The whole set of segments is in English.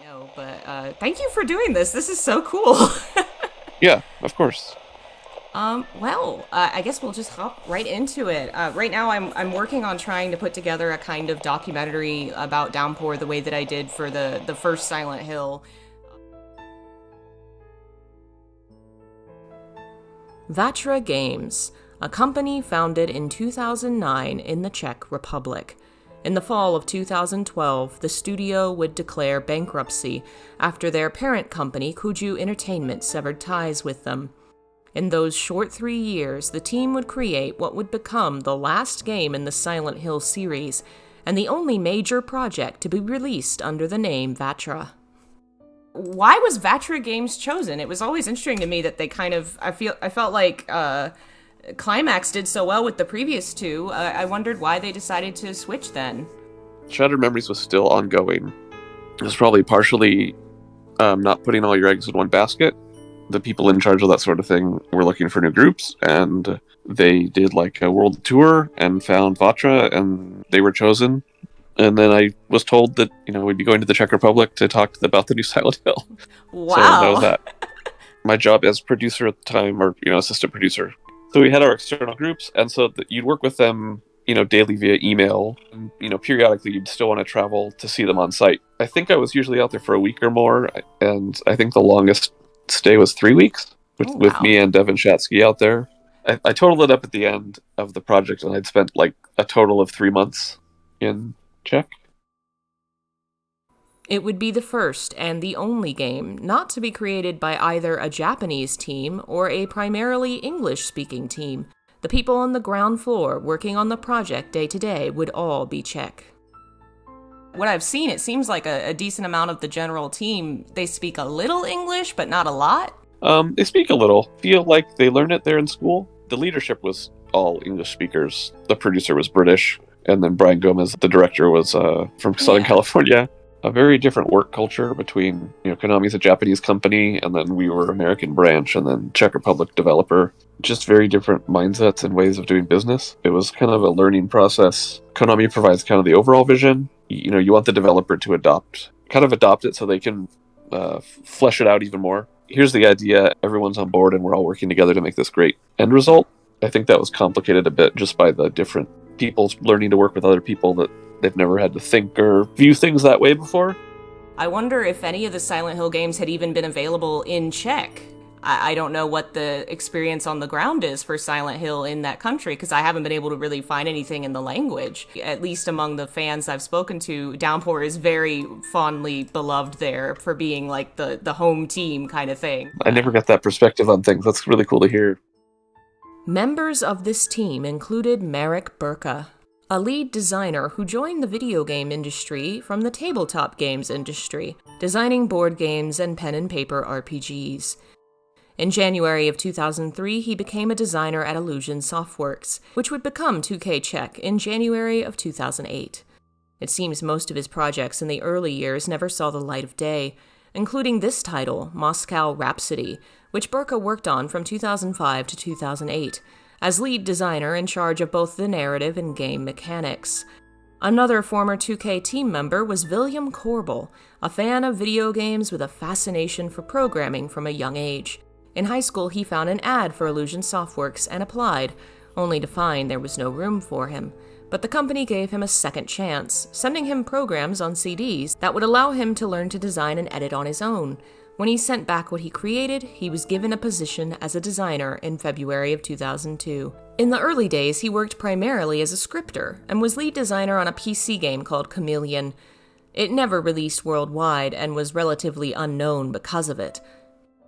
No, but thank you for doing this. This is so cool. Yeah, of course. I guess we'll just hop right into it. Right now, I'm working on trying to put together a kind of documentary about Downpour, the way that I did for the first Silent Hill. Vatra Games, a company founded in 2009 in the Czech Republic. In the fall of 2012, the studio would declare bankruptcy after their parent company, Kuju Entertainment, severed ties with them. In those short 3 years, the team would create what would become the last game in the Silent Hill series, and the only major project to be released under the name Vatra. Why was Vatra Games chosen? It was always interesting to me that they I felt like Climax did so well with the previous two. I wondered why they decided to switch then. Shattered Memories was still ongoing. It was probably partially not putting all your eggs in one basket. The people in charge of that sort of thing were looking for new groups, and they did like a world tour and found Vatra, and they were chosen. And then I was told that, we'd be going to the Czech Republic to talk about the new Silent Hill. Wow. So that was that. My job as producer at the time, or, assistant producer. So we had our external groups, and so you'd work with them, daily via email. And, periodically you'd still want to travel to see them on site. I think I was usually out there for a week or more, and I think the longest stay was 3 weeks with me and Devin Shatsky out there. I totaled it up at the end of the project, and I'd spent like a total of 3 months in Czech. It would be the first and the only game not to be created by either a Japanese team or a primarily English-speaking team. The people on the ground floor working on the project day to day would all be Czech. What I've seen, it seems like a decent amount of the general team, they speak a little English, but not a lot. They speak a little. Feel like they learn it there in school. The leadership was all English speakers. The producer was British. And then Brian Gomez, the director, was from Southern California. A very different work culture between, Konami's a Japanese company, and then we were American branch, and then Czech Republic developer. Just very different mindsets and ways of doing business. It was kind of a learning process. Konami provides kind of the overall vision. You want the developer to adopt it so they can flesh it out even more. Here's the idea, everyone's on board, and we're all working together to make this great end result. I think that was complicated a bit just by the different people learning to work with other people that they've never had to think or view things that way before. I wonder if any of the Silent Hill games had even been available in Czech. I don't know what the experience on the ground is for Silent Hill in that country, because I haven't been able to really find anything in the language. At least among the fans I've spoken to, Downpour is very fondly beloved there for being like the home team kind of thing. I never got that perspective on things. That's really cool to hear. Members of this team included Marek Burka, a lead designer who joined the video game industry from the tabletop games industry, designing board games and pen and paper RPGs. In January of 2003, he became a designer at Illusion Softworks, which would become 2K Czech in January of 2008. It seems most of his projects in the early years never saw the light of day, including this title, Moscow Rhapsody, which Burka worked on from 2005 to 2008, as lead designer in charge of both the narrative and game mechanics. Another former 2K team member was William Korbel, a fan of video games with a fascination for programming from a young age. In high school, he found an ad for Illusion Softworks and applied, only to find there was no room for him. But the company gave him a second chance, sending him programs on CDs that would allow him to learn to design and edit on his own. When he sent back what he created, he was given a position as a designer in February of 2002. In the early days, he worked primarily as a scripter and was lead designer on a PC game called Chameleon. It never released worldwide and was relatively unknown because of it.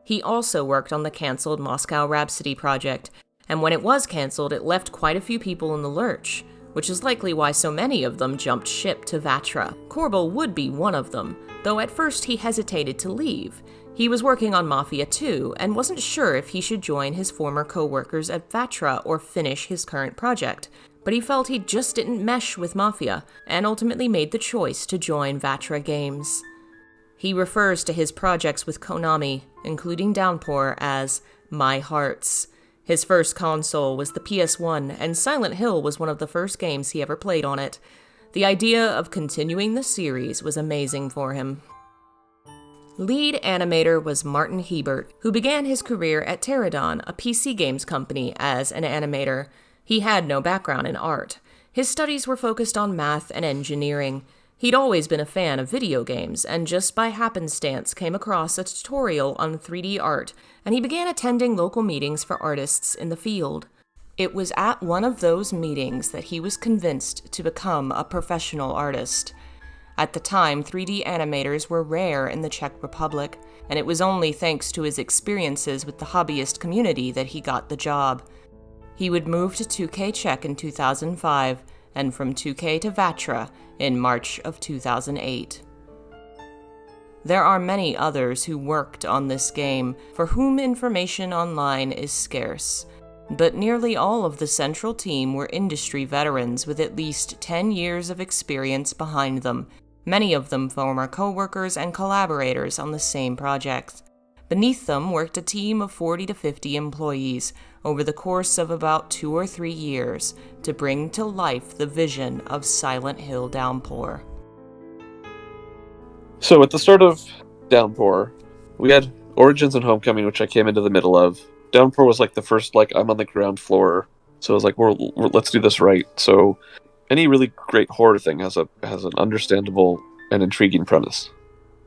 He also worked on the cancelled Moscow Rhapsody project, and when it was cancelled, it left quite a few people in the lurch, which is likely why so many of them jumped ship to Vatra. Korbel would be one of them, though at first he hesitated to leave. He was working on Mafia 2 and wasn't sure if he should join his former co-workers at Vatra or finish his current project, but he felt he just didn't mesh with Mafia, and ultimately made the choice to join Vatra Games. He refers to his projects with Konami, including Downpour, as My Hearts. His first console was the PS1, and Silent Hill was one of the first games he ever played on it. The idea of continuing the series was amazing for him. Lead animator was Martin Hebert, who began his career at Pterodon, a PC games company, as an animator. He had no background in art. His studies were focused on math and engineering. He'd always been a fan of video games, and just by happenstance came across a tutorial on 3D art, and he began attending local meetings for artists in the field. It was at one of those meetings that he was convinced to become a professional artist. At the time, 3D animators were rare in the Czech Republic, and it was only thanks to his experiences with the hobbyist community that he got the job. He would move to 2K Czech in 2005, and from 2K to Vatra in March of 2008. There are many others who worked on this game, for whom information online is scarce. But nearly all of the central team were industry veterans with at least 10 years of experience behind them, many of them former co-workers and collaborators on the same project. Beneath them worked a team of 40 to 50 employees over the course of about 2 or 3 years to bring to life the vision of Silent Hill Downpour. So at the start of Downpour, we had Origins and Homecoming, which I came into the middle of. Downpour was like the first, I'm on the ground floor, so I was like, let's do this right. So any really great horror thing has an understandable and intriguing premise.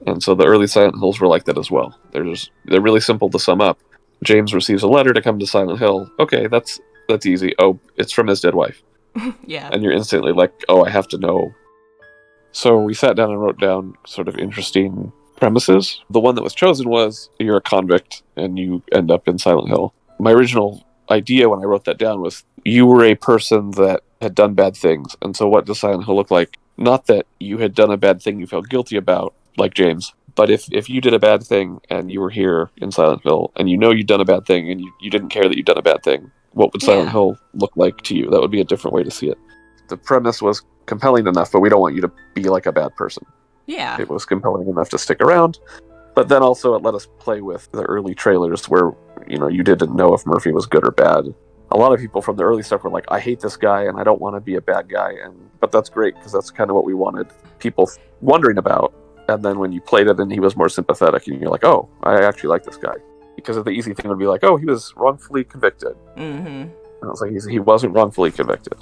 And so the early Silent Hills were like that as well. They're really simple to sum up. James receives a letter to come to Silent Hill. Okay, that's easy. Oh, it's from his dead wife. Yeah. And you're instantly like, oh, I have to know. So we sat down and wrote down sort of interesting premises. The one that was chosen was you're a convict and you end up in Silent Hill. My original idea when I wrote that down was you were a person that had done bad things. And so what does Silent Hill look like? Not that you had done a bad thing you felt guilty about, like James, but if you did a bad thing and you were here in Silent Hill and you know you'd done a bad thing and you didn't care that you'd done a bad thing, what would Silent Hill look like to you? That would be a different way to see it. The premise was compelling enough, but we don't want you to be like a bad person. Yeah. It was compelling enough to stick around, but then also it let us play with the early trailers where, you didn't know if Murphy was good or bad. A lot of people from the early stuff were like, I hate this guy and I don't want to be a bad guy, but that's great because that's kind of what we wanted people wondering about. And then when you played it and he was more sympathetic and you're like, oh, I actually like this guy. Because the easy thing would be like, oh, he was wrongfully convicted. Mm-hmm. And I was like, he wasn't wrongfully convicted.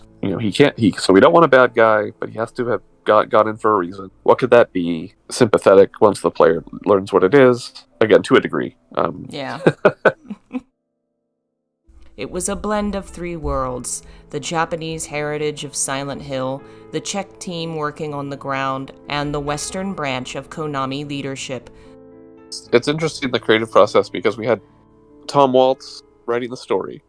So we don't want a bad guy, but he has to have got in for a reason. What could that be? Sympathetic once the player learns what it is. Again, to a degree. Yeah. It was a blend of 3 worlds, the Japanese heritage of Silent Hill, the Czech team working on the ground, and the Western branch of Konami leadership. It's interesting, the creative process, because we had Tomm Hullett writing the story,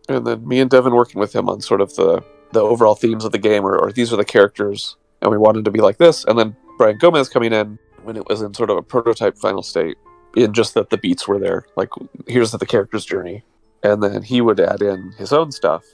and then me and Devin working with him on sort of the overall themes of the game, or these are the characters, and we wanted to be like this, and then Brian Gomez coming in when it was in sort of a prototype final state, in just that the beats were there, like, here's the character's journey. And then he would add in his own stuff.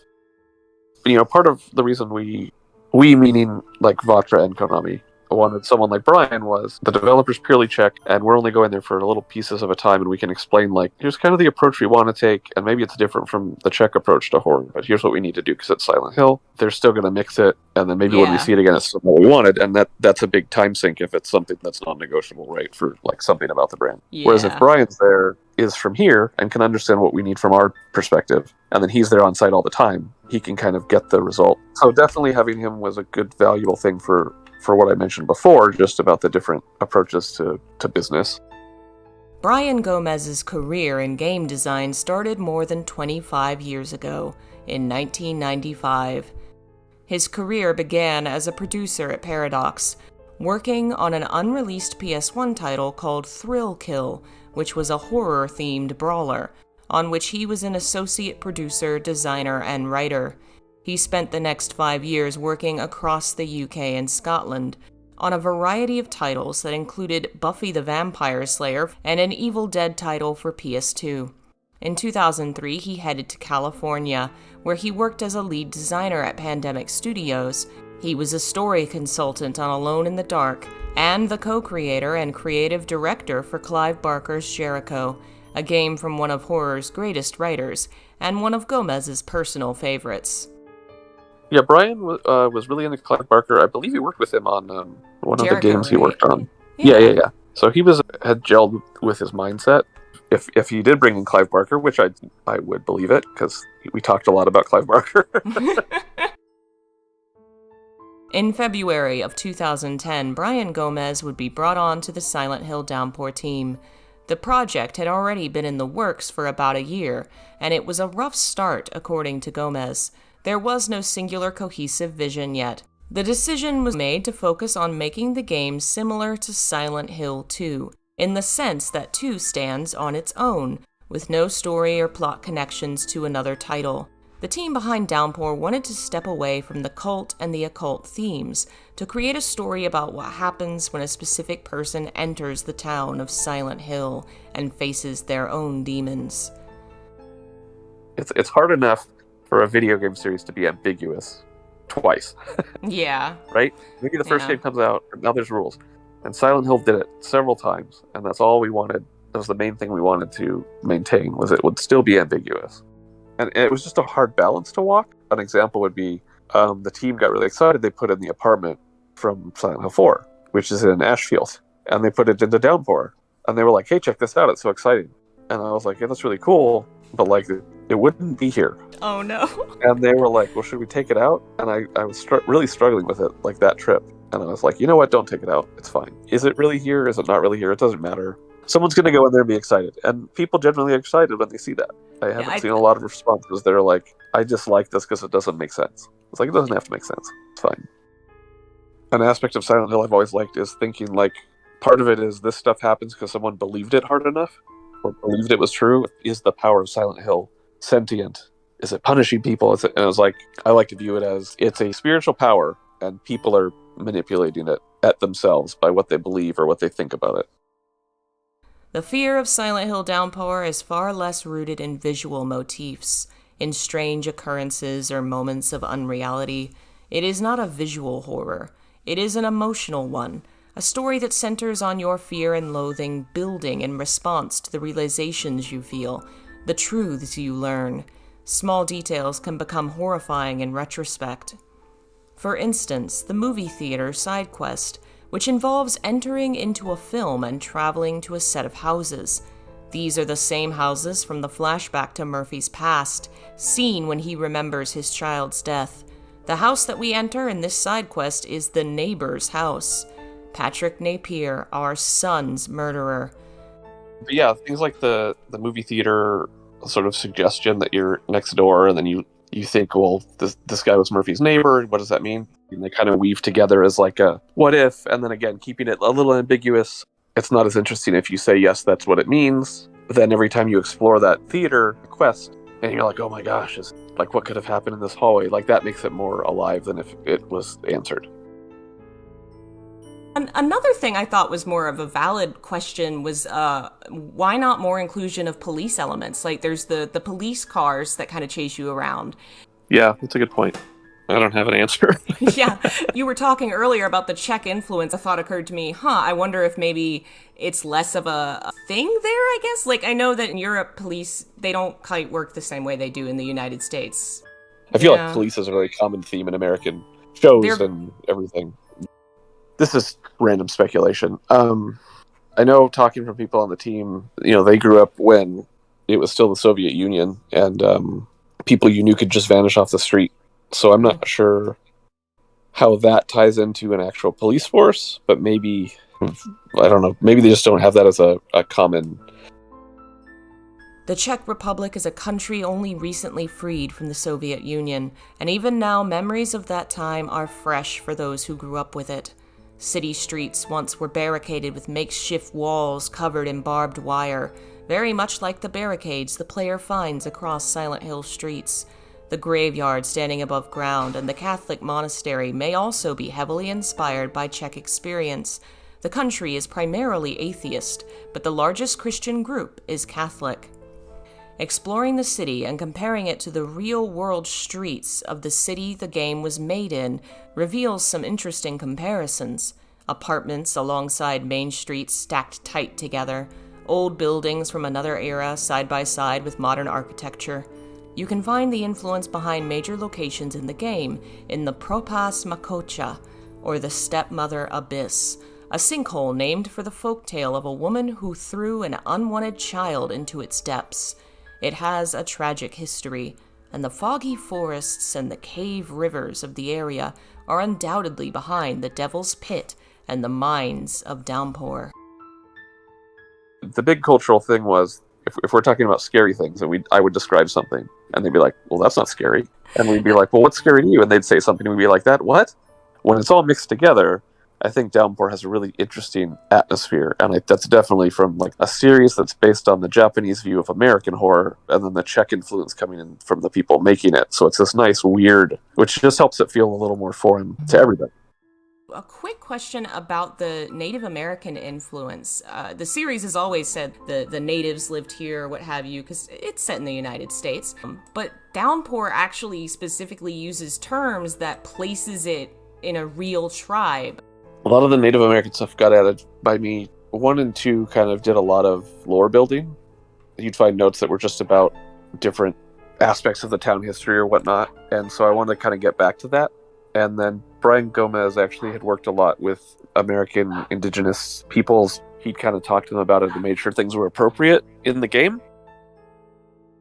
Part of the reason we meaning like Vatra and Konami, wanted someone like Brian was the developer's purely Czech, and we're only going there for little pieces of a time, and we can explain, like, here's kind of the approach we want to take, and maybe it's different from the Czech approach to horror, but here's what we need to do because it's Silent Hill. They're still going to mix it, and then maybe when we see it again, it's what we wanted, and that's a big time sink if it's something that's non-negotiable, right, for like something about the brand. Yeah. Whereas if Brian's there, is from here, and can understand what we need from our perspective, and then he's there on site all the time, he can kind of get the result. So definitely having him was a good, valuable thing for what I mentioned before, just about the different approaches to business. Brian Gomez's career in game design started more than 25 years ago, in 1995. His career began as a producer at Paradox, working on an unreleased PS1 title called Thrill Kill, which was a horror-themed brawler, on which he was an associate producer, designer, and writer. He spent the next 5 years working across the UK and Scotland on a variety of titles that included Buffy the Vampire Slayer and an Evil Dead title for PS2. In 2003, he headed to California, where he worked as a lead designer at Pandemic Studios. He was a story consultant on Alone in the Dark, and the co-creator and creative director for Clive Barker's Jericho, a game from one of horror's greatest writers, and one of Gomez's personal favorites. Yeah, Brian was really into Clive Barker. I believe he worked with him on one Jericho, of the games he worked on. Yeah. So he had gelled with his mindset. If he did bring in Clive Barker, which I would believe it, because we talked a lot about Clive Barker. In February of 2010, Brian Gomez would be brought on to the Silent Hill Downpour team. The project had already been in the works for about a year, and it was a rough start, according to Gomez. There was no singular cohesive vision yet. The decision was made to focus on making the game similar to Silent Hill 2, in the sense that 2 stands on its own, with no story or plot connections to another title. The team behind Downpour wanted to step away from the cult and the occult themes to create a story about what happens when a specific person enters the town of Silent Hill and faces their own demons. It's hard enough for a video game series to be ambiguous twice. Yeah. Right? Maybe the first game comes out, and now there's rules. And Silent Hill did it several times, and that's all we wanted. That was the main thing we wanted to maintain, was it would still be ambiguous. And it was just a hard balance to walk. An example would be the team got really excited. They put in the apartment from Silent Hill 4, which is in Ashfield. And they put it into Downpour. And they were like, hey, check this out. It's so exciting. And I was like, yeah, that's really cool. But like, it wouldn't be here. Oh, no. And they were like, well, should we take it out? And I was really struggling with it, like that trip. And I was like, you know what? Don't take it out. It's fine. Is it really here? Is it not really here? It doesn't matter. Someone's going to go in there and be excited. And people generally are excited when they see that. I haven't seen a lot of responses that are like, I dislike this because it doesn't make sense. It's like, it doesn't have to make sense. It's fine. An aspect of Silent Hill I've always liked is thinking like, part of it is this stuff happens because someone believed it hard enough or believed it was true. Is the power of Silent Hill sentient? Is it punishing people? And I was like, I like to view it as it's a spiritual power and people are manipulating it at themselves by what they believe or what they think about it. The fear of Silent Hill Downpour is far less rooted in visual motifs, in strange occurrences or moments of unreality. It is not a visual horror. It is an emotional one, a story that centers on your fear and loathing building in response to the realizations you feel, the truths you learn. Small details can become horrifying in retrospect. For instance, the movie theater side quest, which involves entering into a film and traveling to a set of houses. These are the same houses from the flashback to Murphy's past, seen when he remembers his child's death. The house that we enter in this side quest is the neighbor's house. Patrick Napier, our son's murderer. But yeah, things like the movie theater sort of suggestion that you're next door, and then you think, well, this guy was Murphy's neighbor, what does that mean? And they kind of weave together as like a what if, and then again, keeping it a little ambiguous. It's not as interesting if you say, yes, that's what it means. But then every time you explore that theater quest, and you're like, oh my gosh, like what could have happened in this hallway? Like that makes it more alive than if it was answered. Another thing I thought was more of a valid question was why not more inclusion of police elements? Like there's the police cars that kind of chase you around. Yeah, that's a good point. I don't have an answer. Yeah, you were talking earlier about the Czech influence. A thought occurred to me, I wonder if maybe it's less of a thing there, I guess? Like, I know that in Europe, police, they don't quite work the same way they do in the United States. I feel like police is a really common theme in American shows and everything. This is random speculation. I know talking from people on the team, they grew up when it was still the Soviet Union, and people you knew could just vanish off the street. So I'm not sure how that ties into an actual police force, but maybe, I don't know, maybe they just don't have that as a common... The Czech Republic is a country only recently freed from the Soviet Union, and even now memories of that time are fresh for those who grew up with it. City streets once were barricaded with makeshift walls covered in barbed wire, very much like the barricades the player finds across Silent Hill streets. The graveyard standing above ground and the Catholic monastery may also be heavily inspired by Czech experience. The country is primarily atheist, but the largest Christian group is Catholic. Exploring the city and comparing it to the real-world streets of the city the game was made in reveals some interesting comparisons. Apartments alongside main streets stacked tight together, old buildings from another era side by side with modern architecture. You can find the influence behind major locations in the game in the Propast Makocha, or the Stepmother Abyss, a sinkhole named for the folktale of a woman who threw an unwanted child into its depths. It has a tragic history, and the foggy forests and the cave rivers of the area are undoubtedly behind the Devil's Pit and the mines of Downpour. The big cultural thing was, if we're talking about scary things, and I would describe something, and they'd be like, well, that's not scary. And we'd be like, well, what's scary to you? And they'd say something, and we'd be like, that what? When it's all mixed together, I think Downpour has a really interesting atmosphere, and that's definitely from like a series that's based on the Japanese view of American horror, and then the Czech influence coming in from the people making it. So it's this nice, weird, which just helps it feel a little more foreign to everybody. A quick question about the Native American influence. The series has always said the natives lived here, what have you, because it's set in the United States. But Downpour actually specifically uses terms that places it in a real tribe. A lot of the Native American stuff got added by me. 1 and 2 kind of did a lot of lore building. You'd find notes that were just about different aspects of the town history or whatnot. And so I wanted to kind of get back to that. And then Brian Gomez actually had worked a lot with American indigenous peoples. He'd kind of talked to them about it and made sure things were appropriate in the game.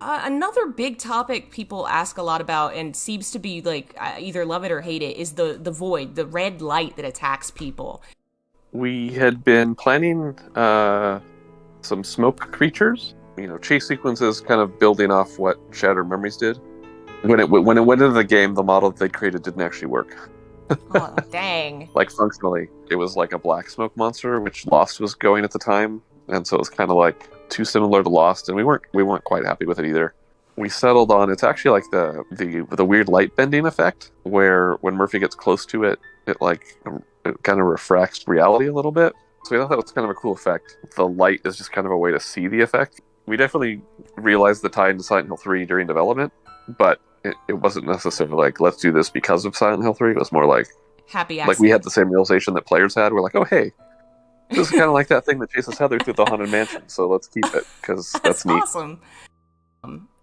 Another big topic people ask a lot about, and seems to be like either love it or hate it, is the void, the red light that attacks people. We had been planning some smoke creatures, chase sequences, kind of building off what Shattered Memories did. When it went into the game, the model that they created didn't actually work. Oh, dang. Like, functionally, it was like a black smoke monster, which Lost was going at the time, and so it was kind of like too similar to Lost, and we weren't quite happy with it either. We settled on, it's actually like the weird light bending effect, where when Murphy gets close to it, it kind of refracts reality a little bit. So we thought that was kind of a cool effect. The light is just kind of a way to see the effect. We definitely realized the tie into Silent Hill 3 during development, but it wasn't necessarily like, let's do this because of Silent Hill 3. It was more like, happy accident. Like we had the same realization that players had. We're like, oh, hey, this is kind of like that thing that chases Heather through the Haunted Mansion, so let's keep it, because that's neat. Awesome.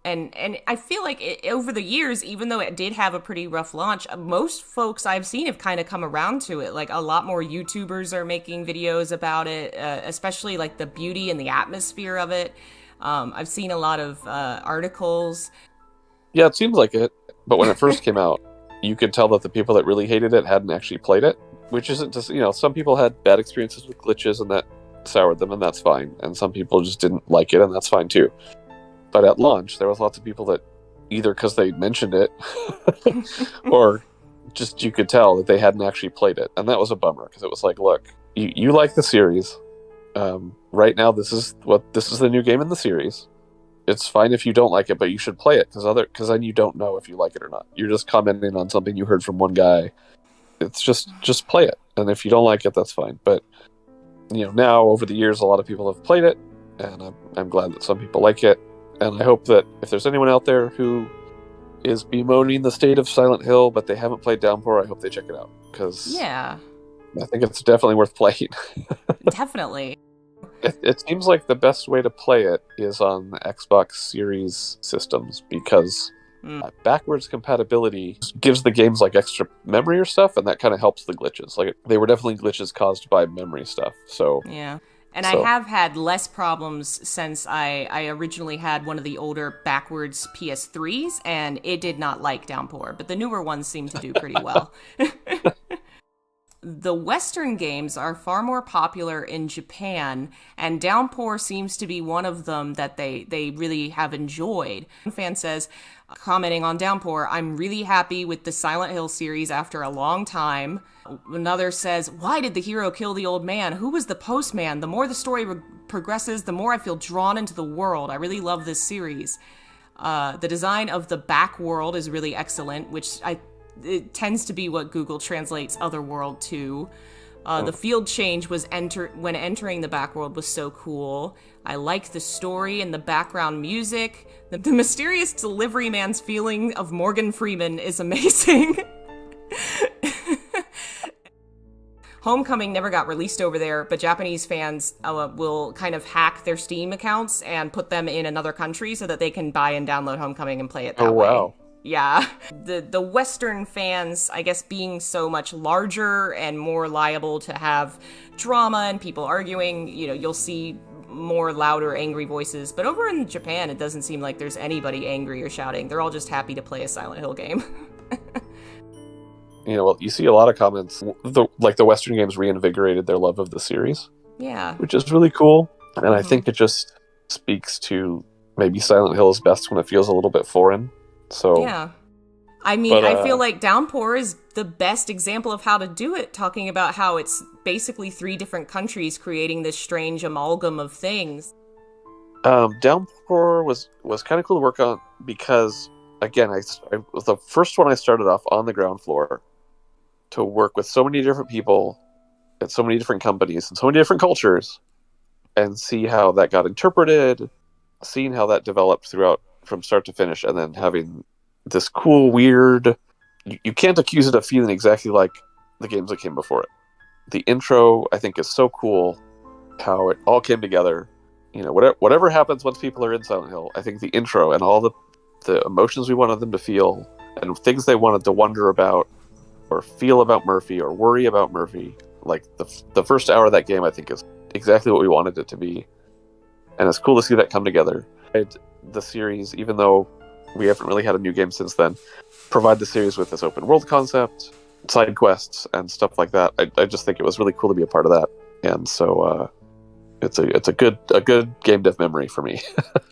And I feel like over the years, even though it did have a pretty rough launch, most folks I've seen have kind of come around to it. Like, a lot more YouTubers are making videos about it, especially like the beauty and the atmosphere of it. I've seen a lot of articles. Yeah, it seems like it. But when it first came out, you could tell that the people that really hated it hadn't actually played it, which isn't just, some people had bad experiences with glitches and that soured them, and that's fine. And some people just didn't like it, and that's fine too. But at launch, there was lots of people that, either because they mentioned it, or just you could tell that they hadn't actually played it. And that was a bummer, because it was like, look, you like the series. Right now, this is the new game in the series. It's fine if you don't like it, but you should play it, because then you don't know if you like it or not. You're just commenting on something you heard from one guy. It's just play it, and if you don't like it, that's fine. But now over the years, a lot of people have played it, and I'm glad that some people like it. And I hope that if there's anyone out there who is bemoaning the state of Silent Hill, but they haven't played Downpour, I hope they check it out, because I think it's definitely worth playing. Definitely. It seems like the best way to play it is on the Xbox Series systems, because backwards compatibility gives the games like extra memory or stuff, and that kind of helps the glitches. Like, they were definitely glitches caused by memory stuff. So yeah. And I have had less problems since I originally had one of the older backwards PS3s, and it did not like Downpour, but the newer ones seem to do pretty well. The Western games are far more popular in Japan, and Downpour seems to be one of them that they really have enjoyed. One fan says, commenting on Downpour, I'm really happy with the Silent Hill series after a long time. Another says, why did the hero kill the old man? Who was the postman? The more the story progresses, the more I feel drawn into the world. I really love this series. The design of the back world is really excellent, which it tends to be what Google translates otherworld to. The field change was when entering the backworld was so cool. I like the story and the background music. The mysterious delivery man's feeling of Morgan Freeman is amazing. Homecoming never got released over there, but Japanese fans will kind of hack their Steam accounts and put them in another country so that they can buy and download Homecoming and play it that way. Wow. Yeah, the Western fans, I guess, being so much larger and more liable to have drama and people arguing, you'll see more louder, angry voices. But over in Japan, it doesn't seem like there's anybody angry or shouting. They're all just happy to play a Silent Hill game. Well, you see a lot of comments, the Western games reinvigorated their love of the series. Yeah. Which is really cool. And I think it just speaks to maybe Silent Hill is best when it feels a little bit foreign. So yeah. I mean, I feel like Downpour is the best example of how to do it, talking about how it's basically 3 different countries creating this strange amalgam of things. Downpour was kind of cool to work on because, again, I was the first one I started off on the ground floor to work with so many different people and so many different companies and so many different cultures and see how that got interpreted, seeing how that developed throughout from start to finish, and then having this cool, weird... You can't accuse it of feeling exactly like the games that came before it. The intro, I think, is so cool, how it all came together. Whatever happens once people are in Silent Hill, I think the intro and all the emotions we wanted them to feel and things they wanted to wonder about or feel about Murphy or worry about Murphy, like the first hour of that game, I think, is exactly what we wanted it to be. And it's cool to see that come together. The series, even though we haven't really had a new game since then, provide the series with this open world concept, side quests, and stuff like that. I just think it was really cool to be a part of that. And so it's a good game dev memory for me.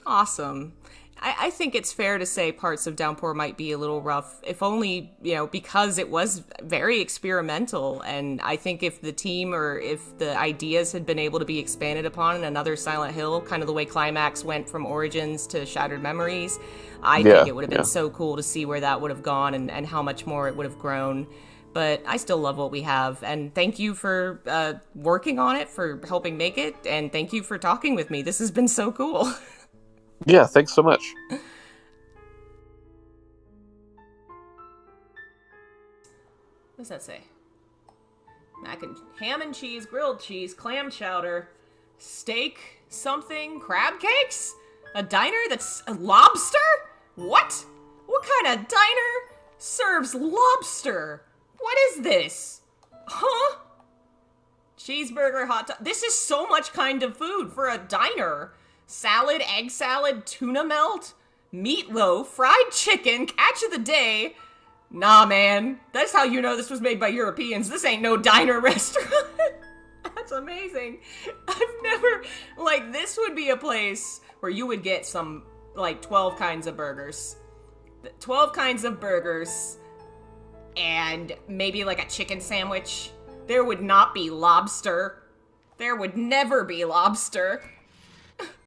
Awesome. I think it's fair to say parts of Downpour might be a little rough, if only, because it was very experimental. And I think if the team or if the ideas had been able to be expanded upon in another Silent Hill, kind of the way Climax went from Origins to Shattered Memories, I think it would have been so cool to see where that would have gone and how much more it would have grown. But I still love what we have. And thank you for working on it, for helping make it. And thank you for talking with me. This has been so cool. Yeah, thanks so much. What does that say? Ham and cheese, grilled cheese, clam chowder, steak, something, crab cakes? A diner that's a lobster? What? What kind of diner serves lobster? What is this? Huh? Cheeseburger, hot dog. This is so much kind of food for a diner. Salad, egg salad, tuna melt, meatloaf, fried chicken, catch of the day. Nah, man. That's how you know this was made by Europeans. This ain't no diner restaurant. That's amazing. I've never... this would be a place where you would get some, 12 kinds of burgers. 12 kinds of burgers. And maybe, a chicken sandwich. There would not be lobster. There would never be lobster.